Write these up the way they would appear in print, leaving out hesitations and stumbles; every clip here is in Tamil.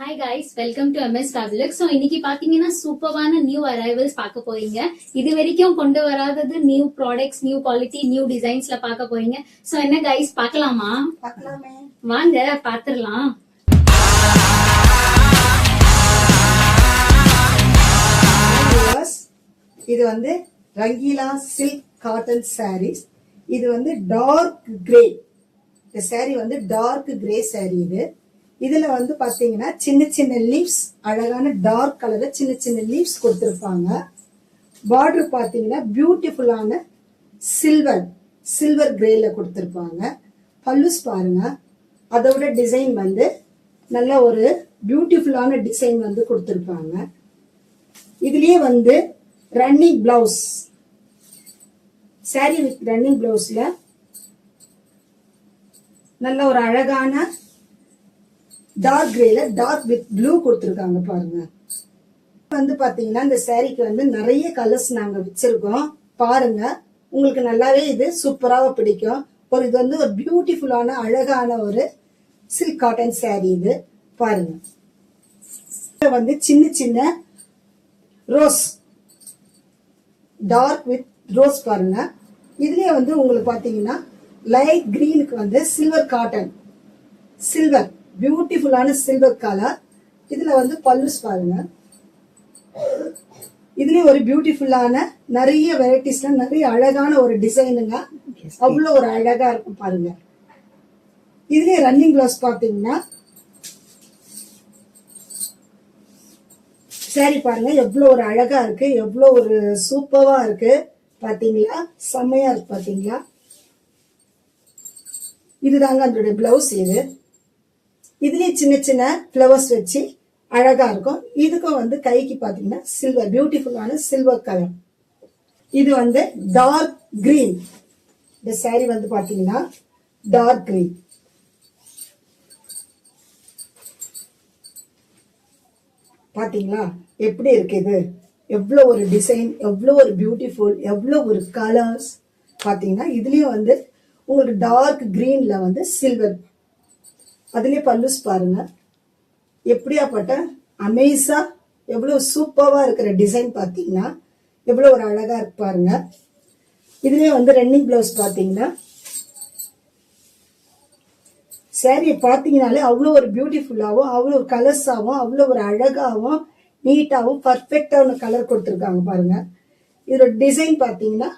Hi guys, welcome to MS Fabulous. So இன்னைக்கு பாத்தீங்கன்னா சூப்பரான நியூ அரைவல்ஸ் பார்க்க போறீங்க. இது வரைக்கும் கொண்டு வராதது new products, new quality, new டிசைன்ஸ்ல பார்க்க போறீங்க. சோ என்ன கைஸ் பார்க்கலாமா? பார்க்கலாமே. வாங்க பாத்துறலாம். இது வந்து ரங்கீலா சில்க் காட்டன் சாரீஸ். இது வந்து டார்க் கிரே. இந்த சாரி வந்து டார்க் கிரே சாரி. இதுல வந்து பாத்தீங்கன்னா சின்ன சின்ன லீவ்ஸ், அழகான டார்க் கலர்ல சின்ன சின்ன லீவ்ஸ் கொடுத்திருப்பாங்க. பார்டர் பாத்தீங்கன்னா பியூட்டிஃபுல்லான சில்வர் கிரேல கொடுத்திருப்பாங்க. பல்லுஸ் பாருங்க, அதோட டிசைன் வந்து நல்ல ஒரு பியூட்டிஃபுல்லான டிசைன் வந்து கொடுத்திருப்பாங்க. இதுலயே வந்து running blouse, sari with running பிளவுஸ்ல நல்ல ஒரு அழகான டார்க் கிரேல டார்க் வித் ப்ளூ கொடுத்துருக்காங்க பாருங்க. வந்து பாத்தீங்கன்னா இந்த சாரிக்கு வந்து நிறைய கலர்ஸ் நாங்க வச்சிருக்கோம் பாருங்க. உங்களுக்கு நல்லாவே இது சூப்பராக பிடிக்கும். இது வந்து ஒரு பியூட்டிஃபுல்லான அழகான ஒரு சில்க் காட்டன் சாரி. இது பாருங்க, வந்து சின்ன சின்ன ரோஸ், டார்க் வித் ரோஸ் பாருங்க. இதுலயே வந்து உங்களுக்கு பாத்தீங்கன்னா லைட் கிரீனுக்கு வந்து சில்வர் காட்டன், சில்வர் பியூட்டிஃபுல்லான சில்வர் கலர். இதுல வந்து பல்லுஸ் பாருங்க. இதுலயே ஒரு பியூட்டிஃபுல்லான நிறைய வெரைட்டிஸ்ல நிறைய அழகான ஒரு டிசைனுங்க. அவ்வளவு ஒரு அழகா இருக்கும் பாருங்க. இதுலயே ரன்னிங் பிளவுஸ் பாத்தீங்கன்னா சாரி பாருங்க எவ்வளவு ஒரு அழகா இருக்கு, எவ்வளவு ஒரு சூப்பரா இருக்கு பாத்தீங்களா, செம்மையா இருக்கு பாத்தீங்களா. இதுதாங்க அதோட பிளவுஸ். இதுலயே சின்ன சின்ன பிளவர்ஸ் வச்சு அழகா இருக்கும். இதுக்கும் வந்து கைக்கு பாத்தீங்கன்னா சில்வர், பியூட்டிஃபுல்லான சில்வர் கலர். இது வந்து டார்க் கிரீன். இந்த சாரி வந்து பாத்தீங்கன்னா டார்க் கிரீன். பாத்தீங்களா எப்படி இருக்கு இது, எவ்வளவு ஒரு டிசைன், எவ்வளவு ஒரு பியூட்டிஃபுல், எவ்வளவு ஒரு கலர்ஸ் பாத்தீங்கன்னா. இதுலயும் வந்து உங்களுக்கு டார்க் கிரீன்ல வந்து சில்வர். அதுலயே பல்லுஸ் பாருங்க, எப்படியாப்பட்ட அமேசா எவ்வளவு சூப்பரா இருக்கிற டிசைன் பாத்தீங்கன்னா எவ்வளவு ஒரு அழகா இருக்கு பாருங்க. இதுலயே வந்து ரன்னிங் பிளவுஸ் பாத்தீங்கன்னா சாரி பாத்தீங்கன்னாலே அவ்வளவு ஒரு பியூட்டிஃபுல்லாவும், அவ்வளவு ஒரு கலர்ஸாவும், அவ்வளவு ஒரு அழகாவும், நீட்டாவும், பர்ஃபெக்டான கலர் கொடுத்துருக்காங்க பாருங்க. இதோட டிசைன் பாத்தீங்கன்னா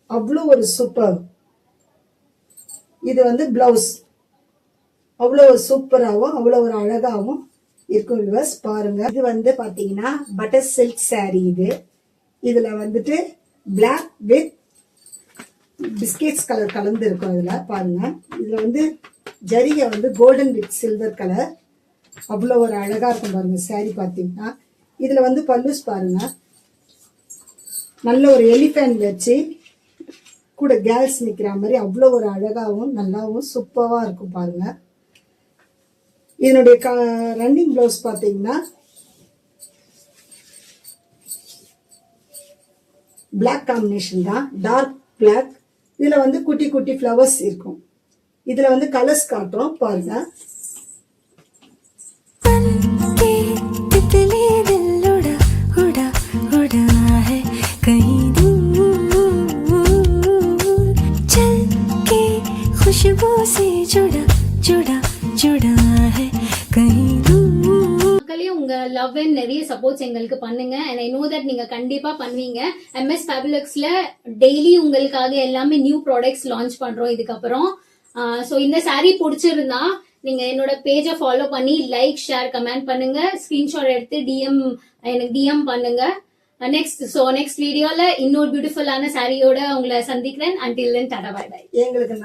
அவ்வளவு ஒரு சூப்பர். இது வந்து பிளவுஸ் அவ்வளவு சூப்பராகவும் அவ்வளவு ஒரு அழகாவும் இருக்கும் வியூவர்ஸ் பாருங்க. இது வந்து பாத்தீங்கன்னா பட்டர் சில்க் சாரி. இதுல வந்துட்டு பிளாக் வித் பிஸ்கெட்ஸ் கலர் கலந்து இருக்கும். இதுல பாருங்க, இதுல வந்து ஜரிகை வந்து கோல்டன் வித் சில்வர் கலர். அவ்வளவு ஒரு அழகா இருக்கும் பாருங்க சாரி பாத்தீங்கன்னா. இதுல வந்து பல்லுஸ் பாருங்க, நல்ல ஒரு எலிஃபண்ட் வச்சு கூட கேர்ள்ஸ் நிக்கிற மாதிரி அவ்வளவு ஒரு அழகாவும் நல்லாவும் சூப்பரா இருக்கும் பாருங்க. இதனுடைய ரன்னிங் பிளவுஸ் பாத்தீங்கன்னா பிளாக் காம்பினேஷன் தான், டார்க் பிளாக். இதுல வந்து குட்டி குட்டி ஃபிளவர்ஸ் இருக்கும். இதுல வந்து கலர்ஸ் காட்டுறோம் பாருங்க. உங்க லவ் அண்ட் நிறைய சப்போர்ட்ஸ் எங்களுக்கு பண்ணுங்க. and I know that நீங்க கண்டிப்பா பண்ணுவீங்க. MS Fabulousல டெய்லி உங்களுக்காக எல்லாமே நியூ ப்ராடக்ட்ஸ் லான்ச் பண்றோம் இதுக்கப்புறம். சோ இந்த சாரி பிடிச்சிருந்தா நீங்க என்னோட பேஜை ஃபாலோ பண்ணி லைக், ஷேர், கமெண்ட் பண்ணுங்க. ஸ்கிரீன்ஷாட் எடுத்து எனக்கு டிஎம் பண்ணுங்க. நெக்ஸ்ட் வீடியோல இன்னொரு பியூட்டிஃபுல்லான சாரியோட உங்களை சந்திக்கிறேன். until then tata bye bye. எங்களுக்கு